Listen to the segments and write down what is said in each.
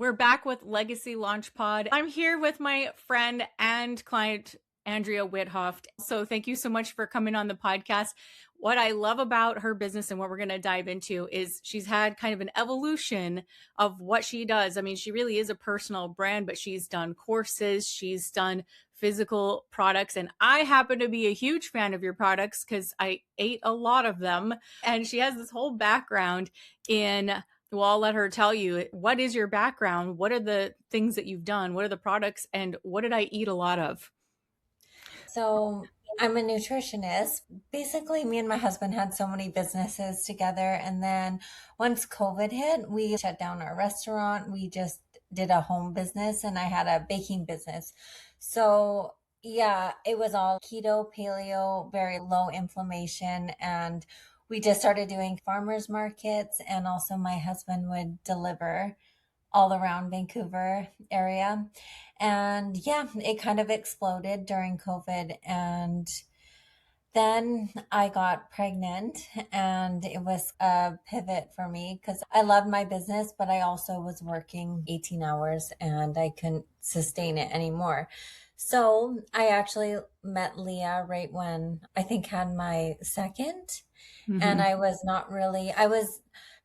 We're back with Legacy Launch Pod. I'm here with my friend and client, Andrea Witthoeft. So thank you so much for coming on the podcast. What I love about her business and what we're going to dive into is she's had kind of an evolution of what she does. I mean, she really is a personal brand, but she's done courses, she's done physical products. And I happen to be a huge fan of your products because I ate a lot of them. And she has this whole background in, well, I'll let her tell you, what is your background? What are the things that you've done? What are the products? And what did I eat a lot of? So I'm a nutritionist. Basically, me and my husband had so many businesses together. And then once COVID hit, we shut down our restaurant. We just did a home business and I had a baking business. So yeah, it was all keto, paleo, very low inflammation. And we just started doing farmers markets. And also my husband would deliver all around Vancouver area. And yeah, it kind of exploded during COVID. And then I got pregnant, and it was a pivot for me because I loved my business, but I also was working 18 hours and I couldn't sustain it anymore. So I actually met Leah right when I think had my second. And Mm-hmm. I was not really, I was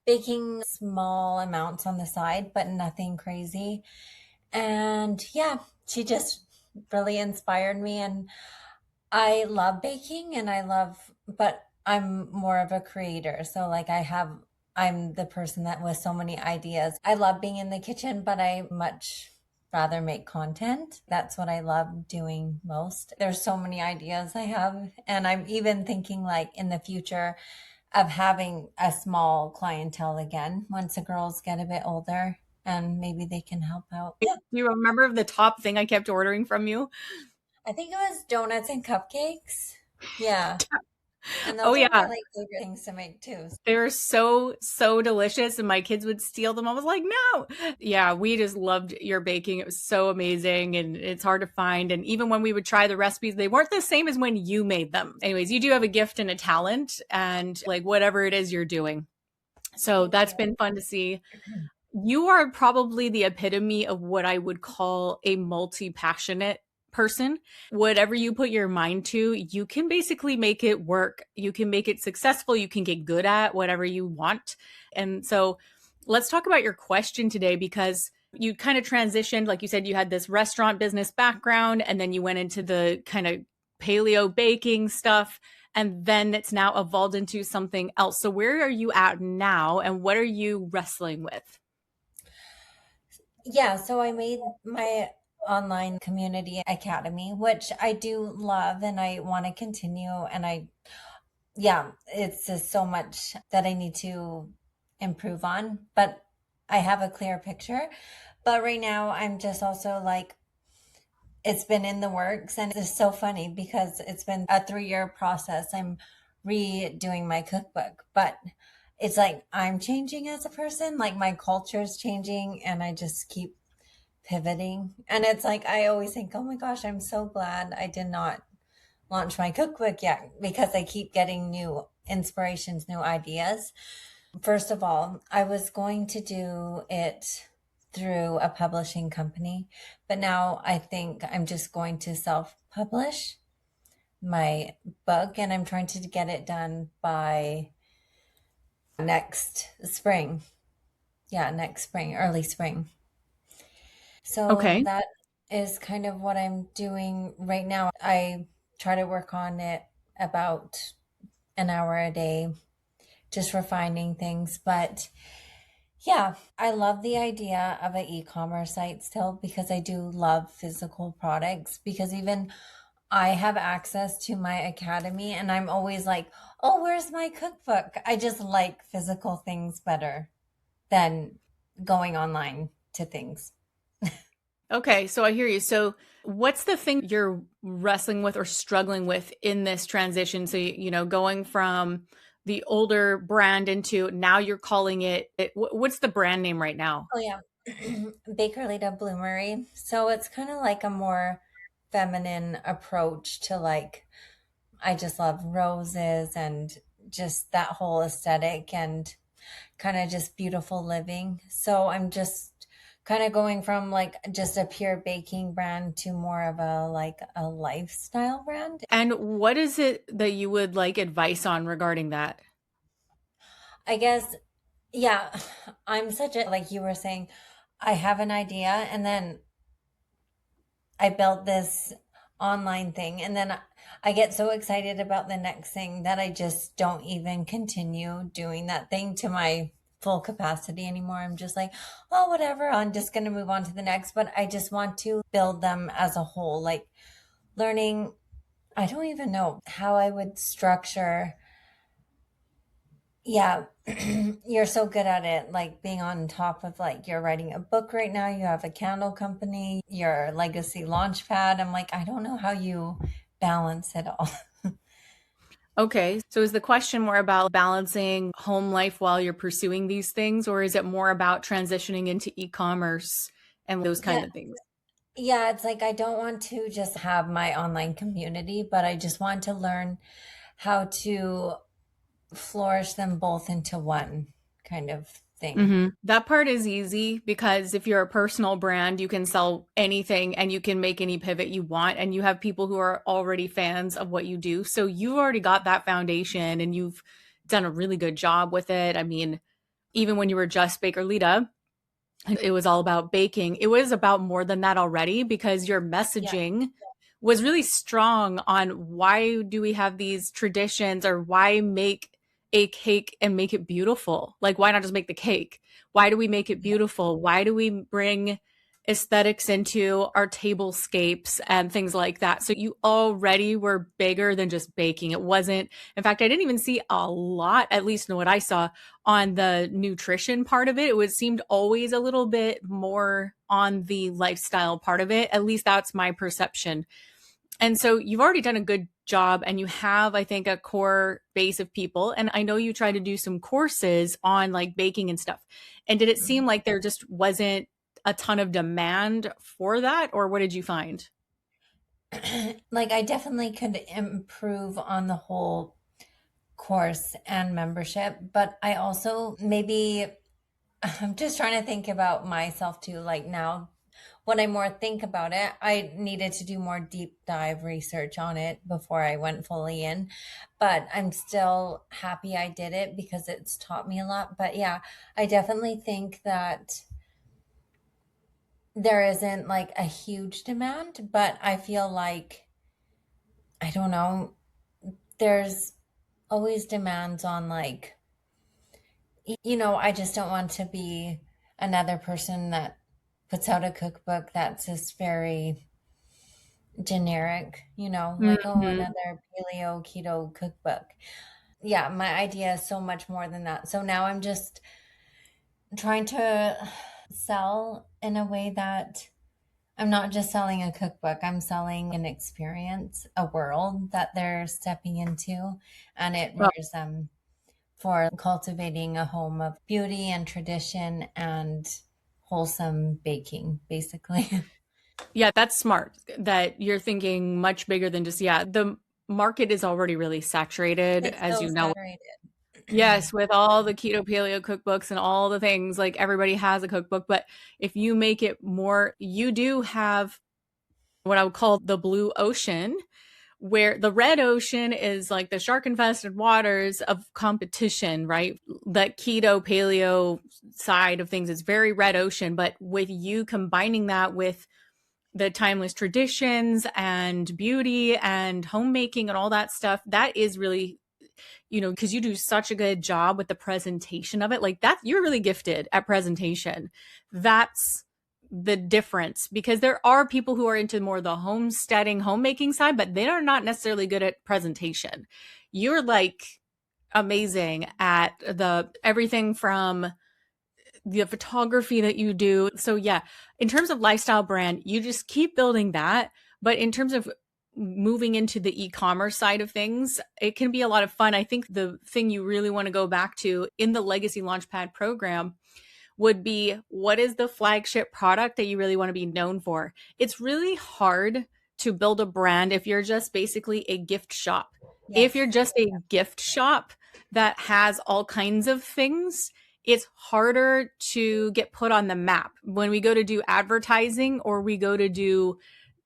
baking small amounts on the side, but nothing crazy. And yeah, she just really inspired me. And I love baking and but I'm more of a creator. So like I'm the person that with so many ideas. I love being in the kitchen, but I much rather make content. That's what I love doing most. There's so many ideas I have. And I'm even thinking like in the future of having a small clientele again once the girls get a bit older and maybe they can help out. Do Yeah. you remember the top thing I kept ordering from you? I think it was donuts and cupcakes. Yeah. And Oh, those are my yeah. like favorite things to make too. They were so, so delicious. And my kids would steal them. I was like, no. Yeah, we just loved your baking. It was so amazing. And it's hard to find. And even when we would try the recipes, they weren't the same as when you made them. Anyways, you do have a gift and a talent and like whatever it is you're doing. So Thank that's you. been fun to see. You are probably the epitome of what I would call a multi-passionate person. Whatever you put your mind to, you can basically make it work. You can make it successful. You can get good at whatever you want. And so let's talk about your question today because you kind of transitioned. Like you said, you had this restaurant business background and then you went into the kind of paleo baking stuff. And then it's now evolved into something else. So, where are you at now and what are you wrestling with? Yeah, so I made my online community academy, which I do love and I want to continue. And yeah, it's just so much that I need to improve on, but I have a clear picture. But right now, I'm just also like, it's been in the works and it's so funny because it's been a 3-year process. I'm redoing my cookbook, but it's like I'm changing as a person, like my culture is changing and I just keep pivoting. And it's like I always think, oh my gosh, I'm so glad I did not launch my cookbook yet because I keep getting new inspirations, new ideas. First of all, I was going to do it through a publishing company, but now I think I'm just going to self publish my book and I'm trying to get it done by next spring. Yeah, next spring, early spring. So Okay. that is kind of what I'm doing right now. I try to work on it about an hour a day, just refining things. But yeah, I love the idea of an e-commerce site still because I do love physical products because even I have access to my academy and I'm always like, oh, where's my cookbook? I just like physical things better than going online to things. Okay. So I hear you. So, what's the thing you're wrestling with or struggling with in this transition? So, going from the older brand into now you're calling what's the brand name right now? Oh yeah. Bakerita Bloomery. So it's kind of like a more feminine approach to like I just love roses and just that whole aesthetic and kind of just beautiful living. So I'm just kind of going from like just a pure baking brand to more of a like a lifestyle brand. And what is it that you would like advice on regarding that? I guess, yeah, I'm such a, like you were saying, I have an idea and then I built this online thing and then I get so excited about the next thing that I just don't even continue doing that thing to my full capacity anymore. I'm just like, oh, whatever, I'm just going to move on to the next. But I just want to build them as a whole, like learning. I don't even know how I would structure. Yeah, you're so good at it, like being on top of like you're writing a book right now, you have a candle company, your legacy launch pad. I'm like, I don't know how you balance it all. Okay. So is the question more about balancing home life while you're pursuing these things, or is it more about transitioning into e-commerce and those kind Yeah, of things? yeah, it's like I don't want to just have my online community, but I just want to learn how to flourish them both into one kind of thing. That part is easy because if you're a personal brand, you can sell anything and you can make any pivot you want, and you have people who are already fans of what you do. So you've already got that foundation and you've done a really good job with it. I mean, even when you were just Bakerita, it was all about baking. It was about more than that already because your Yeah. messaging was really strong on why do we have these traditions, or why make a cake and make it beautiful? Like, why not just make the cake? Why do we make it beautiful? Why do we bring aesthetics into our tablescapes and things like that? So you already were bigger than just baking. It wasn't, in fact, I didn't even see a lot, at least in what I saw, on the nutrition part of it. It was seemed always a little bit more on the lifestyle part of it. At least that's my perception. And so you've already done a good job, and you have, I think, a core base of people. And I know you try to do some courses on like baking and stuff. And did it seem like there just wasn't a ton of demand for that, or what did you find? Like I definitely could improve on the whole course and membership, but I also maybe I'm just trying to think about myself too. Like now, when I more think about it, I needed to do more deep dive research on it before I went fully in. But I'm still happy I did it because it's taught me a lot. But yeah, I definitely think that there isn't like a huge demand, but I feel like, I don't know, there's always demands on like, I just don't want to be another person that puts out a cookbook that's just very generic, like, oh, Mhm. another paleo keto cookbook. Yeah, my idea is so much more than that. So now I'm just trying to sell in a way that I'm not just selling a cookbook, I'm selling an experience, a world that they're stepping into, and it Well, prepares them for cultivating a home of beauty and tradition and wholesome baking, basically. yeah, that's smart that you're thinking much bigger than just, yeah, the market is already really saturated, It's as so you know. saturated. Yes, with all the keto paleo cookbooks and all the things, like everybody has a cookbook, but if you make it more, you do have what I would call the blue ocean, where the red ocean is like the shark infested waters of competition, right? The keto paleo side of things is very red ocean, but with you combining that with the timeless traditions and beauty and homemaking and all that stuff, that is really, because you do such a good job with the presentation of it. Like that, you're really gifted at presentation. That's the difference, because there are people who are into more the homesteading, homemaking side, but they are not necessarily good at presentation. You're like amazing at the everything from the photography that you do. So yeah, in terms of lifestyle brand, you just keep building that. But in terms of moving into the e-commerce side of things, it can be a lot of fun. I think the thing you really want to go back to in the Legacy Launchpad program would be, what is the flagship product that you really want to be known for? It's really hard to build a brand if you're just basically a gift shop. If Yes. you're just a gift shop that has all kinds of things, it's harder to get put on the map when we go to do advertising or we go to do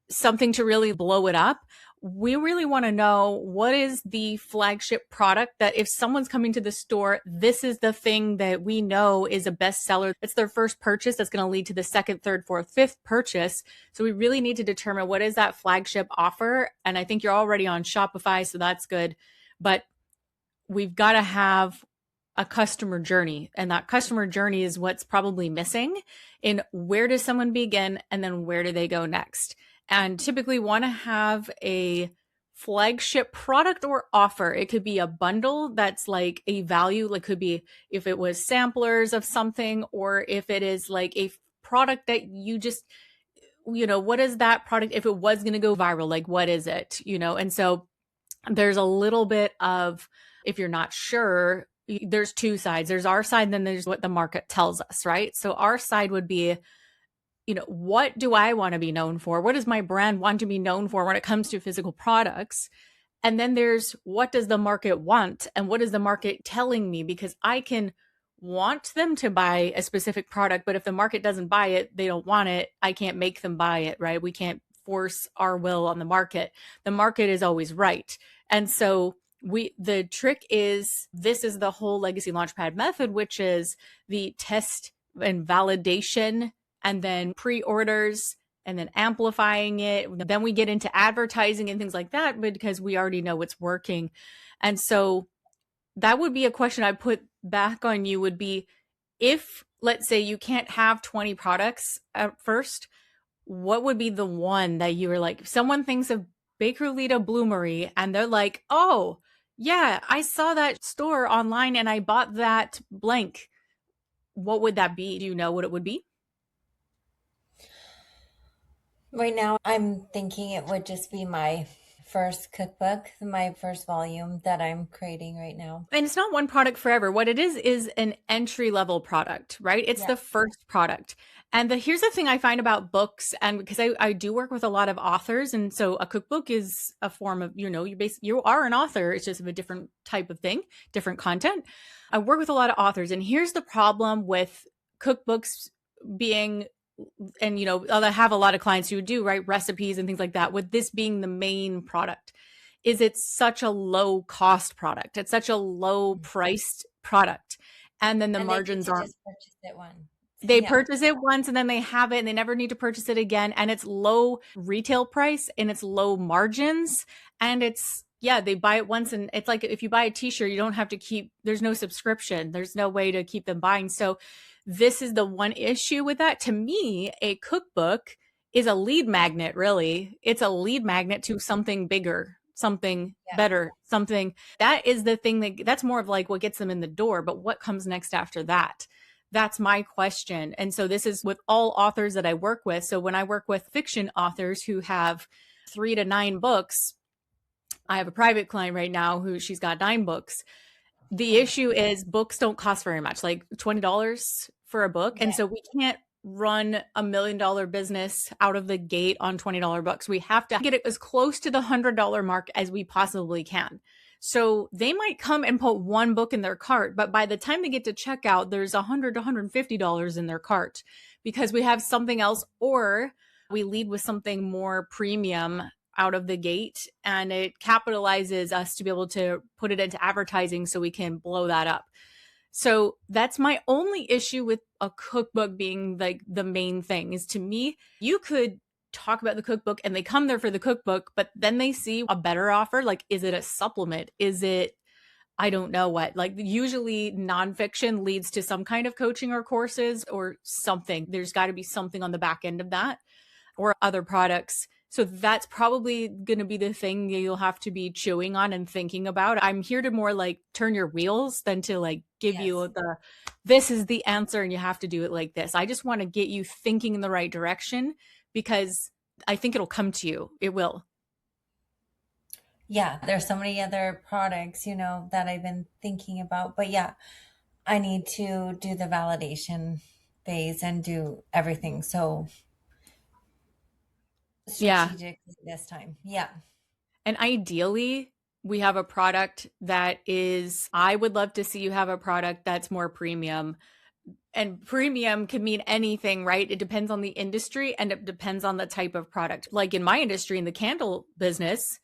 something to really blow it up. We really want to know what is the flagship product that if someone's coming to the store, this is the thing that we know is a bestseller. It's their first purchase that's going to lead to the second, third, fourth, fifth purchase. So we really need to determine what is that flagship offer. And I think you're already on Shopify, so that's good. But we've got to have a customer journey, and that customer journey is what's probably missing in where does someone begin and then where do they go next. And typically want to have a flagship product or offer. It could be a bundle that's like a value, like could be if it was samplers of something, or if it is like a product that you just, what is that product? If it was going to go viral, like what is it, And so there's a little bit of, if you're not sure, there's two sides. There's our side, and then there's what the market tells us, right? So our side would be, what do I want to be known for? What does my brand want to be known for when it comes to physical products? And then there's what does the market want and what is the market telling me? Because I can want them to buy a specific product, but if the market doesn't buy it, they don't want it. I can't make them buy it, right? We can't force our will on the market. The market is always right. And so the trick is, this is the whole Legacy Launchpad method, which is the test and validation, and then pre-orders, and then amplifying it. Then we get into advertising and things like that because we already know it's working. And so that would be a question I put back on you, would be, if, let's say, you can't have 20 products at first, what would be the one that you were like, someone thinks of Bakerita Bloomery and they're like, oh, yeah, I saw that store online and I bought that blank. What would that be? Do you know what it would be? Right now, I'm thinking it would just be my first cookbook, my first volume that I'm creating right now. And it's not one product forever. What it is an entry level product, right? It's the first product. And here's the thing I find about books, and because I do work with a lot of authors, and so a cookbook is a form of, you are an author. It's just of a different type of thing, different content. I work with a lot of authors, and here's the problem with cookbooks being, and I have a lot of clients who do write recipes and things like that, with this being the main product, is it's such a low cost product. It's such a low priced product. And then the margins aren't. Just purchase it once. They purchase it once and then they have it and they never need to purchase it again. And it's low retail price and it's low margins. And they buy it once. And it's like, if you buy a t-shirt, you don't have to there's no subscription. There's no way to keep them buying. So this is the one issue with that. To me, a cookbook is a lead magnet, really. It's a lead magnet to something bigger, something better, something that is the thing that's more of like what gets them in the door. But what comes next after that? That's my question. And so this is with all authors that I work with. So when I work with fiction authors who have 3 to 9 books, I have a private client right now who she's got 9 books. The issue is books don't cost very much, like $20 for a book. And so we can't run $1 million business out of the gate on $20 books. We have to get it as close to the $100 mark as we possibly can. So they might come and put one book in their cart, but by the time they get to checkout, there's $100 to $150 in their cart because we have something else, or we lead with something more premium out of the gate, and it capitalizes us to be able to put it into advertising so we can blow that up. So that's my only issue with a cookbook being like the main thing, is to me, you could talk about the cookbook and they come there for the cookbook, but then they see a better offer. Like, is it a supplement? Is it, I don't know what, like usually nonfiction leads to some kind of coaching or courses or something. There's got to be something on the back end of that, or other products. So that's probably going to be the thing you'll have to be chewing on and thinking about. I'm here to more like turn your wheels than to like give you this is the answer and you have to do it like this. I just want to get you thinking in the right direction, because I think it'll come to you. It will. Yeah, there's so many other products, that I've been thinking about. But yeah, I need to do the validation phase and do everything so strategically this time. Yeah. And ideally, we have a product that is, I would love to see you have a product that's more premium. And premium can mean anything, right? It depends on the industry and it depends on the type of product. Like in my industry, in the candle business,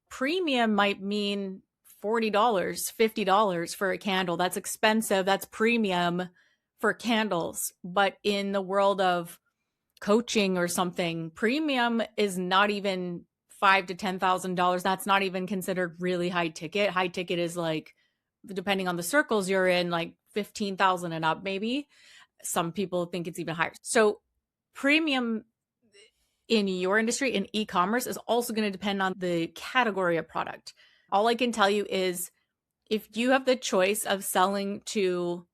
premium might mean $40, $50 for a candle. That's expensive. That's premium for candles. But in the world of coaching or something, premium is not even $5,000 to $10,000. That's not even considered really high ticket. High ticket is like, depending on the circles you're in, like 15,000 and up, maybe. Some people think it's even higher. So premium in your industry, in e-commerce, is also going to depend on the category of product. All I can tell you is if you have the choice of selling to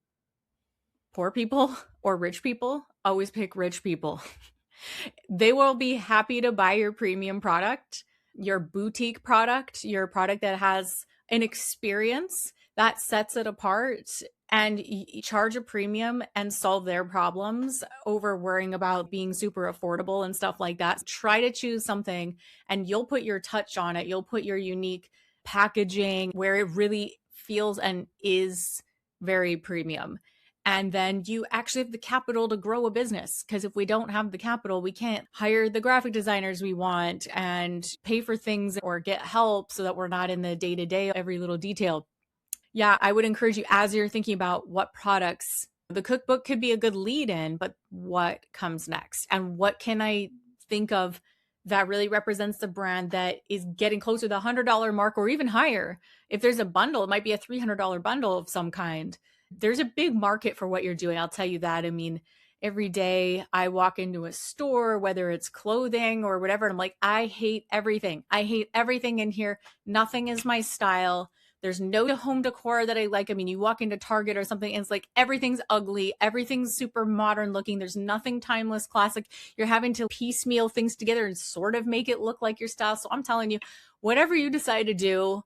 poor people or rich people, always pick rich people. They will be happy to buy your premium product, your boutique product, your product that has an experience that sets it apart, and charge a premium and solve their problems over worrying about being super affordable and stuff like that. Try to choose something and you'll put your touch on it. You'll put your unique packaging where it really feels and is very premium. And then you actually have the capital to grow a business. Because if we don't have the capital, we can't hire the graphic designers we want and pay for things or get help so that we're not in the day-to-day, every little detail. Yeah, I would encourage you, as you're thinking about what products, the cookbook could be a good lead in, but what comes next? And what can I think of that really represents the brand that is getting closer to the $100 mark or even higher? If there's a bundle, it might be a $300 bundle of some kind. There's a big market for what you're doing. I'll tell you that. I mean, every day I walk into a store, whether it's clothing or whatever, and I'm like, I hate everything. I hate everything in here. Nothing is my style. There's no home decor that I like. I mean, you walk into Target or something and it's like everything's ugly. Everything's super modern looking. There's nothing timeless, classic. You're having to piecemeal things together and sort of make it look like your style. So I'm telling you, whatever you decide to do,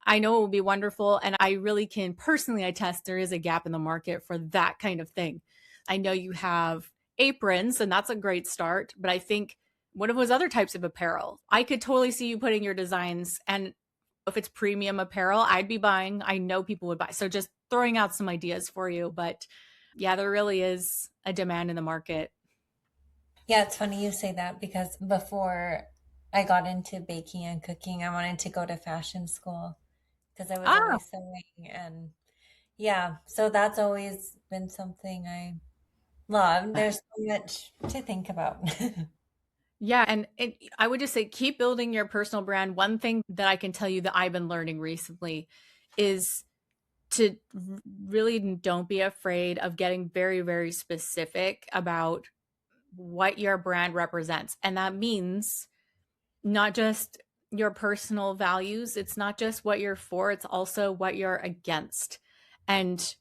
I know it will be wonderful. And I really can personally attest there is a gap in the market for that kind of thing. I know you have aprons and that's a great start, but I think one of those other types of apparel, I could totally see you putting your designs, and if it's premium apparel, I'd be buying. I know people would buy. So just throwing out some ideas for you. But yeah, there really is a demand in the market. Yeah, it's funny you say that because before I got into baking and cooking, I wanted to go to fashion school because I was Ah, always sewing. And yeah, so that's always been something I love. There's so much to think about. yeah. And I would just say keep building your personal brand. One thing that I can tell you that I've been learning recently is to really don't be afraid of getting very, very specific about what your brand represents. And that means not just your personal values, it's not just what you're for, it's also what you're against. And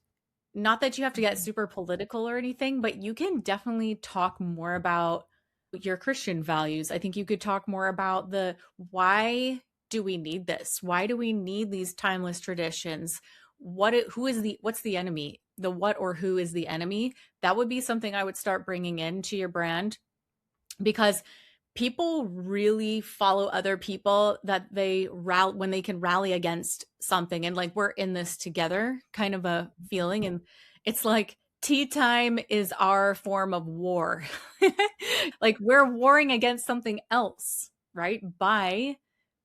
not that you have to get super political or anything, but you can definitely talk more about your Christian values. I think you could talk more about the why do we need this? Why do we need these timeless traditions? What's the enemy? The what or who is the enemy? That would be something I would start bringing into your brand, because people really follow other people that they rally when they can rally against something, and like we're in this together kind of a feeling. And it's like tea time is our form of war. Like we're warring against something else, right? By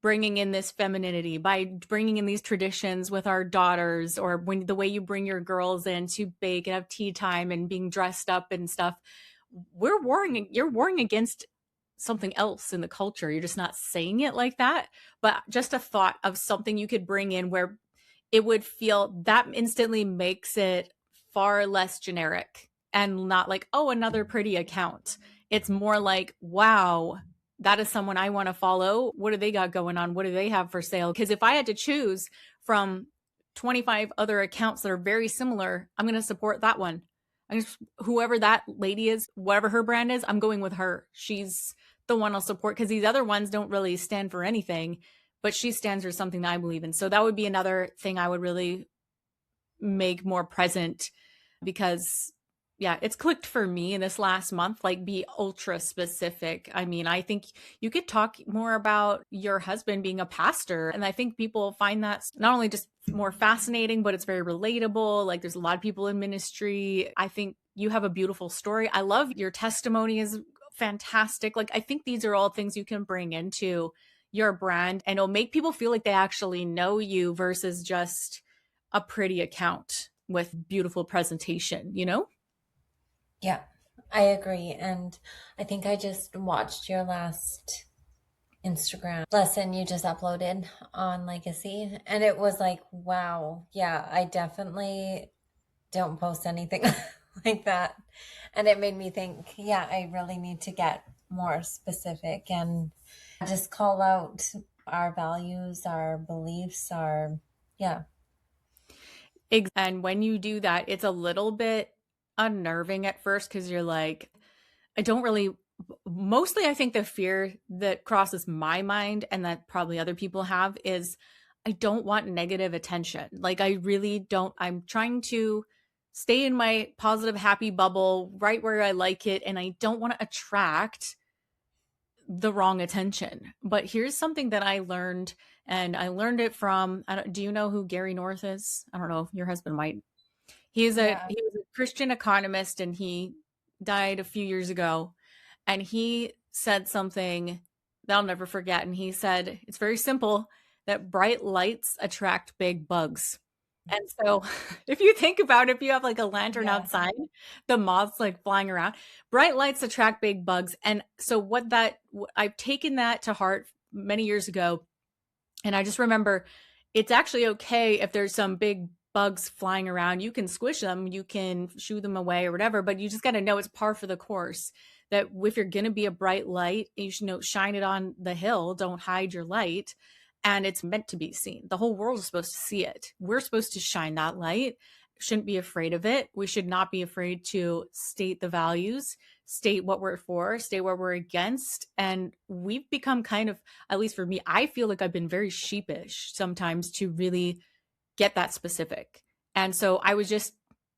bringing in this femininity, by bringing in these traditions with our daughters, or when the way you bring your girls in to bake and have tea time and being dressed up and stuff. You're warring against something else in the culture. You're just not saying it like that, but just a thought of something you could bring in where it would feel that instantly makes it far less generic and not like, oh, another pretty account. It's more like, wow, that is someone I want to follow. What do they got going on? What do they have for sale? Because if I had to choose from 25 other accounts that are very similar, I'm going to support that one. Whoever that lady is, whatever her brand is, I'm going with her. She's the one I'll support, because these other ones don't really stand for anything, but she stands for something that I believe in. So that would be another thing I would really make more present, because yeah, it's clicked for me in this last month, like be ultra specific. I mean, I think you could talk more about your husband being a pastor. And I think people find that not only just more fascinating, but it's very relatable. Like there's a lot of people in ministry. I think you have a beautiful story. I love your testimony is fantastic. Like I think these are all things you can bring into your brand and it'll make people feel like they actually know you versus just a pretty account with beautiful presentation, you know? Yeah, I agree. And I think I just watched your last Instagram lesson you just uploaded on legacy. And it was like, wow, yeah, I definitely don't post anything like that. And it made me think, yeah, I really need to get more specific and just call out our values, our beliefs, our, yeah. And when you do that, it's a little bit unnerving at first because you're like, I don't really, mostly I think the fear that crosses my mind and that probably other people have is I don't want negative attention. Like, I really don't. I'm trying to stay in my positive, happy bubble right where I like it. And I don't want to attract the wrong attention. But here's something that I learned, and I learned it from, do you know who Gary North is? I don't know. Your husband might. Yeah. He was a Christian economist and he died a few years ago. And he said something that I'll never forget. And he said, it's very simple that bright lights attract big bugs. And so if you think about it, if you have like a lantern Yeah. outside, the moths like flying around, bright lights attract big bugs. And so I've taken that to heart many years ago. And I just remember it's actually okay if there's some big bugs flying around. You can squish them, you can shoo them away or whatever, but you just got to know it's par for the course that if you're going to be a bright light, you should know, shine it on the hill, don't hide your light. And it's meant to be seen. The whole world is supposed to see it. We're supposed to shine that light. Shouldn't be afraid of it. We should not be afraid to state the values, state what we're for, state what we're against. And we've become kind of, at least for me, I feel like I've been very sheepish sometimes to really get that specific. And so I was just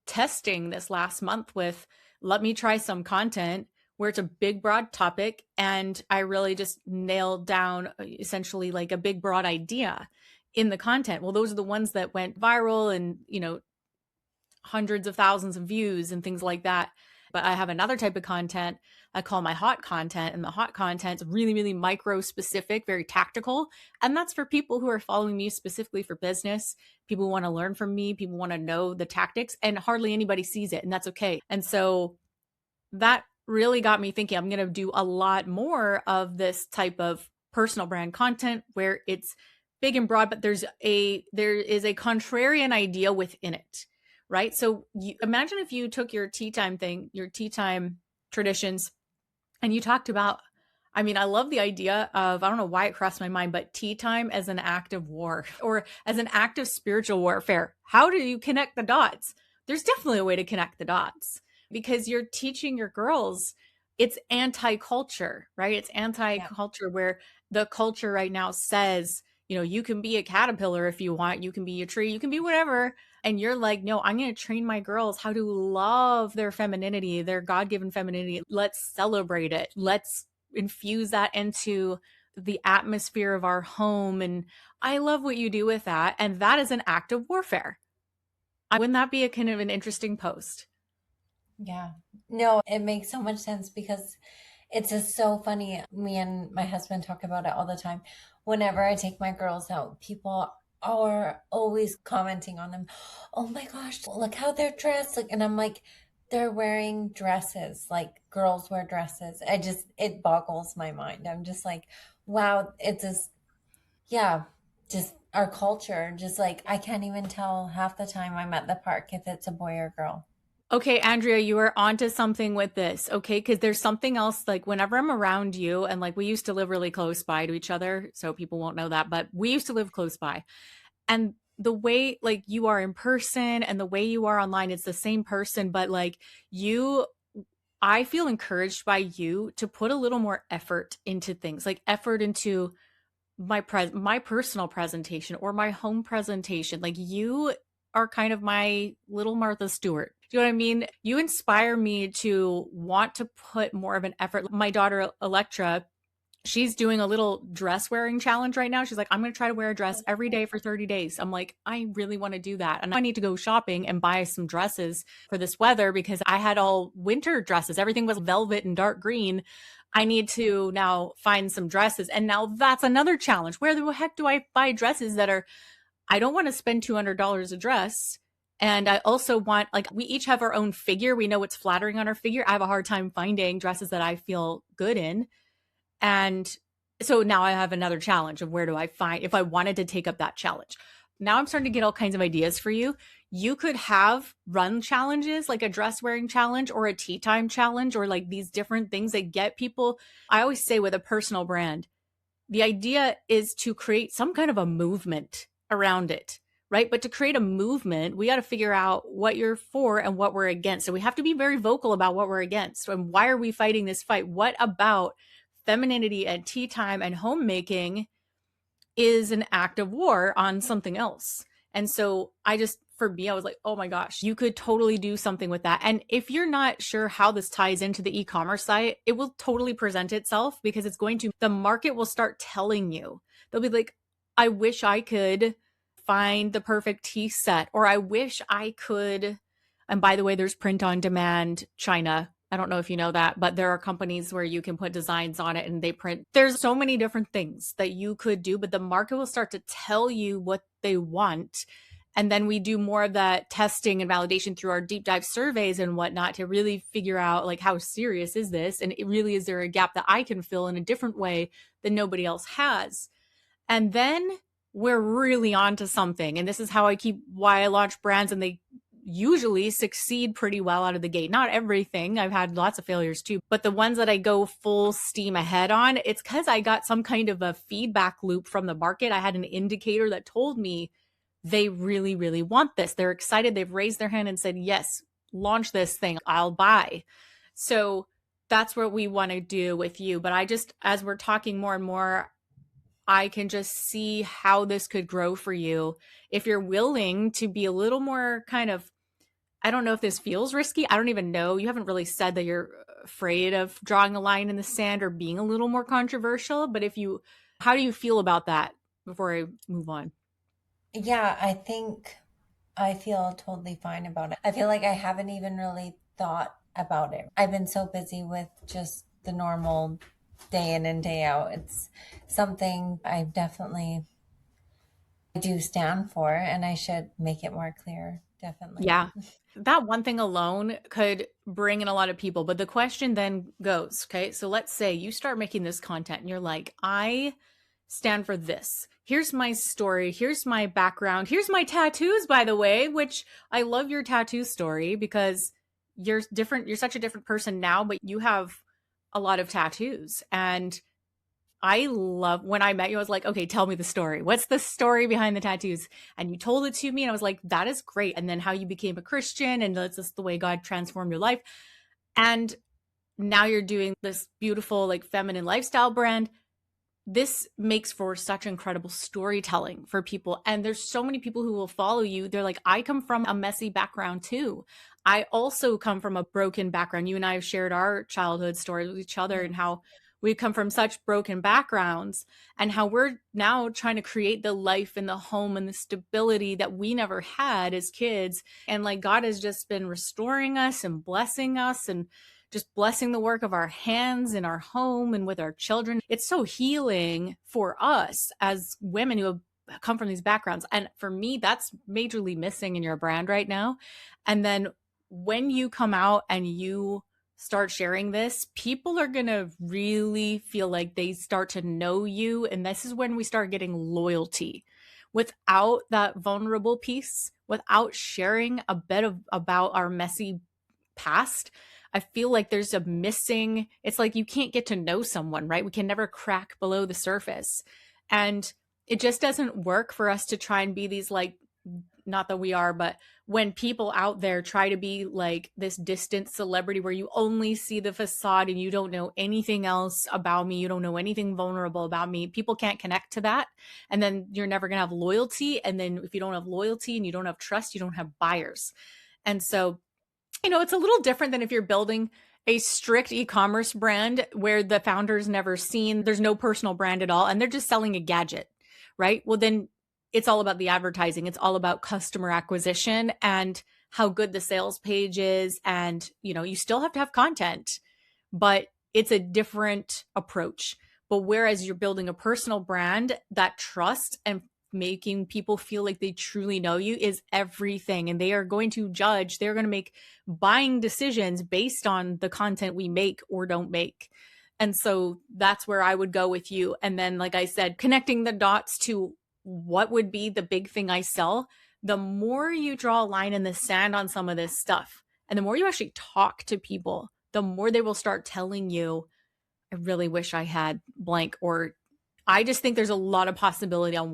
testing this last month with, let me try some content where it's a big, broad topic. And I really just nailed down essentially like a big, broad idea in the content. Well, those are the ones that went viral and, you know, hundreds of thousands of views and things like that. But I have another type of content I call my hot content. And the hot content is really, really micro specific, very tactical. And that's for people who are following me specifically for business. People who want to learn from me, people want to know the tactics, and hardly anybody sees it. And that's okay. And so that really got me thinking I'm going to do a lot more of this type of personal brand content where it's big and broad, but there is a contrarian idea within it. Right. So imagine if you took your tea time thing, your tea time traditions, and you talked about, I mean, I love the idea of, I don't know why it crossed my mind, but tea time as an act of war or as an act of spiritual warfare. How do you connect the dots? There's definitely a way to connect the dots because you're teaching your girls it's anti-culture, right? It's anti-culture where the culture right now says, you know, you can be a caterpillar if you want, you can be a tree, you can be whatever. And you're like, no, I'm going to train my girls how to love their femininity, their God-given femininity. Let's celebrate it. Let's infuse that into the atmosphere of our home. And I love what you do with that. And that is an act of warfare. Wouldn't that be a kind of an interesting post? Yeah. No, it makes so much sense because it's just so funny. Me and my husband talk about it all the time. Whenever I take my girls out, people are always commenting on them. Oh my gosh, look how they're dressed. And I'm like, they're wearing dresses, like girls wear dresses. It boggles my mind. I'm just like, wow, it's just, yeah, just our culture. Just like, I can't even tell half the time I'm at the park if it's a boy or girl. Okay, Andrea, you are onto something with this, okay? Because there's something else, like whenever I'm around you, and like we used to live really close by to each other, so people won't know that, but we used to live close by. And the way like you are in person and the way you are online, it's the same person, but like I feel encouraged by you to put a little more effort into things, like effort into my personal presentation or my home presentation. Like you are kind of my little Martha Stewart. Do you know what I mean? You inspire me to want to put more of an effort. My daughter, Electra, she's doing a little dress wearing challenge right now. She's like, I'm going to try to wear a dress every day for 30 days. I'm like, I really want to do that. And I need to go shopping and buy some dresses for this weather because I had all winter dresses. Everything was velvet and dark green. I need to now find some dresses. And now that's another challenge. Where the heck do I buy dresses that are, I don't want to spend $200 a dress. And I also want, like, we each have our own figure. We know what's flattering on our figure. I have a hard time finding dresses that I feel good in. And so now I have another challenge of where do I find, if I wanted to take up that challenge. Now I'm starting to get all kinds of ideas for you. You could have run challenges, like a dress wearing challenge or a tea time challenge, or like these different things that get people. I always say with a personal brand, the idea is to create some kind of a movement around it, right? But to create a movement, we got to figure out what you're for and what we're against. So we have to be very vocal about what we're against and why are we fighting this fight? What about femininity and tea time and homemaking is an act of war on something else? And so for me, I was like, oh my gosh, you could totally do something with that. And if you're not sure how this ties into the e-commerce site, it will totally present itself because the market will start telling you. They'll be like, I wish I could find the perfect tea set, or I wish I could. And by the way, there's print on demand China. I don't know if you know that, but there are companies where you can put designs on it and they print. There's so many different things that you could do, but the market will start to tell you what they want. And then we do more of that testing and validation through our deep dive surveys and whatnot to really figure out, like, how serious is this? And is there a gap that I can fill in a different way that nobody else has? And then we're really onto something. And this is why I launch brands, and they usually succeed pretty well out of the gate. Not everything. I've had lots of failures too, but the ones that I go full steam ahead on, it's because I got some kind of a feedback loop from the market. I had an indicator that told me they really, really want this. They're excited. They've raised their hand and said, yes, launch this thing. I'll buy. So that's what we want to do with you. But as we're talking more and more, I can just see how this could grow for you if you're willing to be a little more kind of, I don't know if this feels risky. I don't even know. You haven't really said that you're afraid of drawing a line in the sand or being a little more controversial. But how do you feel about that before I move on? Yeah, I think I feel totally fine about it. I feel like I haven't even really thought about it. I've been so busy with just the normal day in and day out. It's something I definitely do stand for, and I should make it more clear. Definitely. Yeah. That one thing alone could bring in a lot of people. But the question then goes, okay, so let's say you start making this content and you're like, I stand for this. Here's my story. Here's my background. Here's my tattoos, by the way, which I love your tattoo story because you're different. You're such a different person now, but you have a lot of tattoos. And I love, when I met you, I was like, okay, tell me the story. What's the story behind the tattoos? And you told it to me and I was like, that is great. And then how you became a Christian, and that's just the way God transformed your life. And now you're doing this beautiful, like, feminine lifestyle brand. This makes for such incredible storytelling for people. And there's so many people who will follow you. They're like, I come from a messy background too. I also come from a broken background. You and I have shared our childhood stories with each other and how we come from such broken backgrounds, and how we're now trying to create the life and the home and the stability that we never had as kids. And like, God has just been restoring us and blessing us and just blessing the work of our hands in our home and with our children. It's so healing for us as women who have come from these backgrounds. And for me, that's majorly missing in your brand right now. And then when you come out and you start sharing this, people are going to really feel like they start to know you. And this is when we start getting loyalty. Without that vulnerable piece, without sharing a bit about our messy past, I feel like there's a missing, it's like you can't get to know someone, right? We can never crack below the surface. And it just doesn't work for us to try and be these like not that we are, but when people out there try to be like this distant celebrity where you only see the facade and you don't know anything else about me, you don't know anything vulnerable about me, people can't connect to that. And then you're never going to have loyalty. And then if you don't have loyalty and you don't have trust, you don't have buyers. And so, it's a little different than if you're building a strict e-commerce brand where the founder's never seen, there's no personal brand at all, and they're just selling a gadget, right? Well, then it's all about the advertising. It's all about customer acquisition and how good the sales page is. And, you still have to have content, but it's a different approach. But whereas you're building a personal brand, that trust and making people feel like they truly know you is everything. And they are going to judge, they're going to make buying decisions based on the content we make or don't make. And so that's where I would go with you. And then, like I said, connecting the dots to what would be the big thing I sell, the more you draw a line in the sand on some of this stuff, and the more you actually talk to people, the more they will start telling you, I really wish I had blank, or I just think there's a lot of possibility on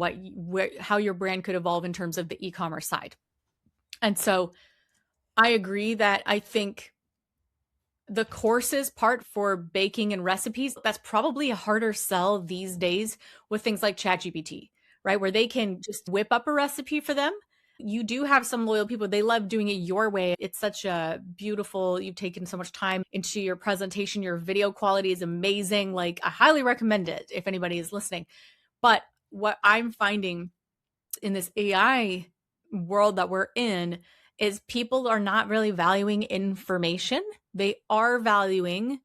how your brand could evolve in terms of the e-commerce side. And so I agree that I think the courses part for baking and recipes, that's probably a harder sell these days with things like ChatGPT, right? Where they can just whip up a recipe for them. You do have some loyal people. They love doing it your way. It's such a beautiful, you've taken so much time into your presentation. Your video quality is amazing. Like, I highly recommend it if anybody is listening. But what I'm finding in this AI world that we're in is people are not really valuing information. They are valuing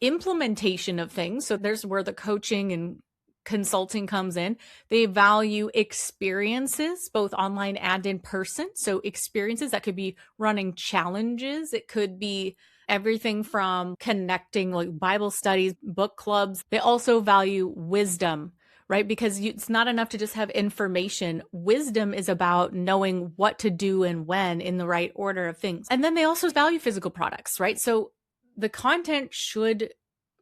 implementation of things. So there's where the coaching and consulting comes in. They value experiences, both online and in person. So experiences that could be running challenges. It could be everything from connecting, like Bible studies, book clubs. They also value wisdom, right? Because it's not enough to just have information. Wisdom is about knowing what to do and when in the right order of things. And then they also value physical products, right? So the content should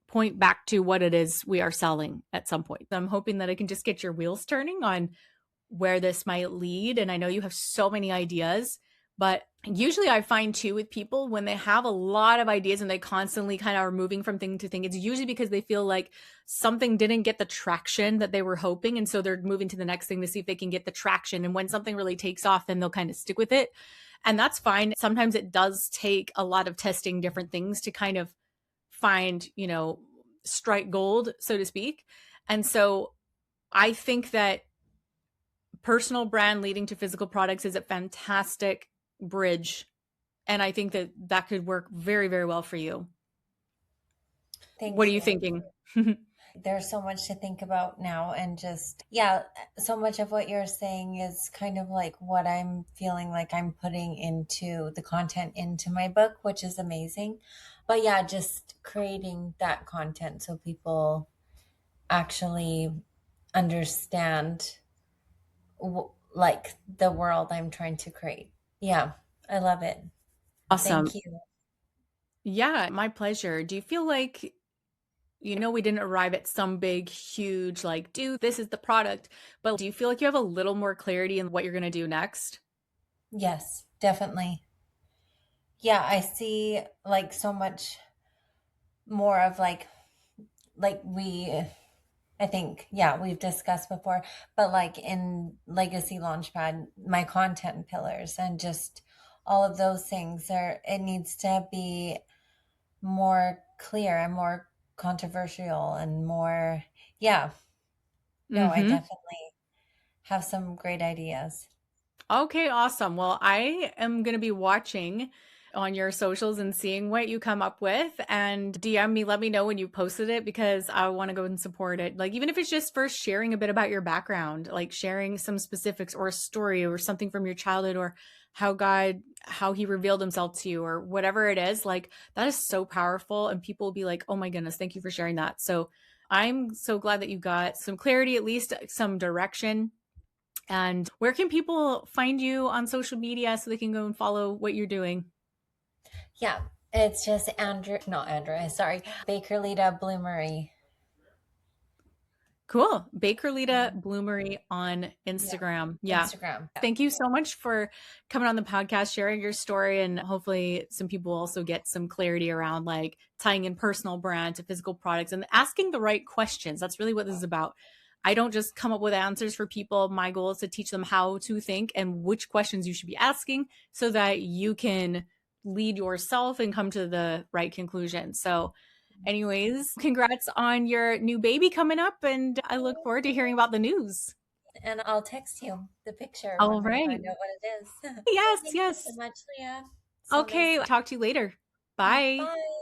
point back to what it is we are selling at some point. I'm hoping that I can just get your wheels turning on where this might lead. And I know you have so many ideas, but usually I find too with people when they have a lot of ideas and they constantly kind of are moving from thing to thing, it's usually because they feel like something didn't get the traction that they were hoping. And so they're moving to the next thing to see if they can get the traction. And when something really takes off, then they'll kind of stick with it. And that's fine. Sometimes it does take a lot of testing different things to kind of find, strike gold, so to speak. And so I think that personal brand leading to physical products is a fantastic bridge. And I think that that could work very, very well for you. Thank What are you. you thinking? There's so much to think about now, and just, so much of what you're saying is kind of like what I'm feeling like I'm putting into the content into my book, which is amazing. But yeah, just creating that content so people actually understand like the world I'm trying to create. Yeah, I love it. Awesome. Thank you. Yeah, my pleasure. Do you feel like, we didn't arrive at some big, huge, like, dude, this is the product, but do you feel like you have a little more clarity in what you're going to do next? Yes, definitely. Yeah, I see like so much more of like we I think, yeah, we've discussed before, but like in Legacy Launchpad, my content pillars and just all of those things it needs to be more clear and more controversial and more, yeah, no, I Mm-hmm. definitely have some great ideas. Okay, awesome. Well, I am going to be watching on your socials and seeing what you come up with, and DM me, let me know when you posted it because I want to go and support it. Like, even if it's just first sharing a bit about your background, like sharing some specifics or a story or something from your childhood or how he revealed himself to you or whatever it is, like that is so powerful. And people will be like, oh my goodness, thank you for sharing that. So I'm so glad that you got some clarity, at least some direction. And where can people find you on social media so they can go and follow what you're doing? Yeah, it's just Andrew, not Andrea, sorry, Bakerita Bloomery. Cool. Bakerita Mhm. Bloomery on Yeah. Instagram. Yeah. Instagram. Yeah. Thank you so much for coming on the podcast, sharing your story, and hopefully some people also get some clarity around like tying in personal brand to physical products and asking the right questions. That's really what this is about. I don't just come up with answers for people. My goal is to teach them how to think and which questions you should be asking so that you can lead yourself and come to the right conclusion. So, anyways, congrats on your new baby coming up, and I look forward to hearing about the news. And I'll text you the picture All when I right. find out what it is. Yes, Thank you so yes. much, Leah. So nice. Okay, talk to you later. Bye. Bye.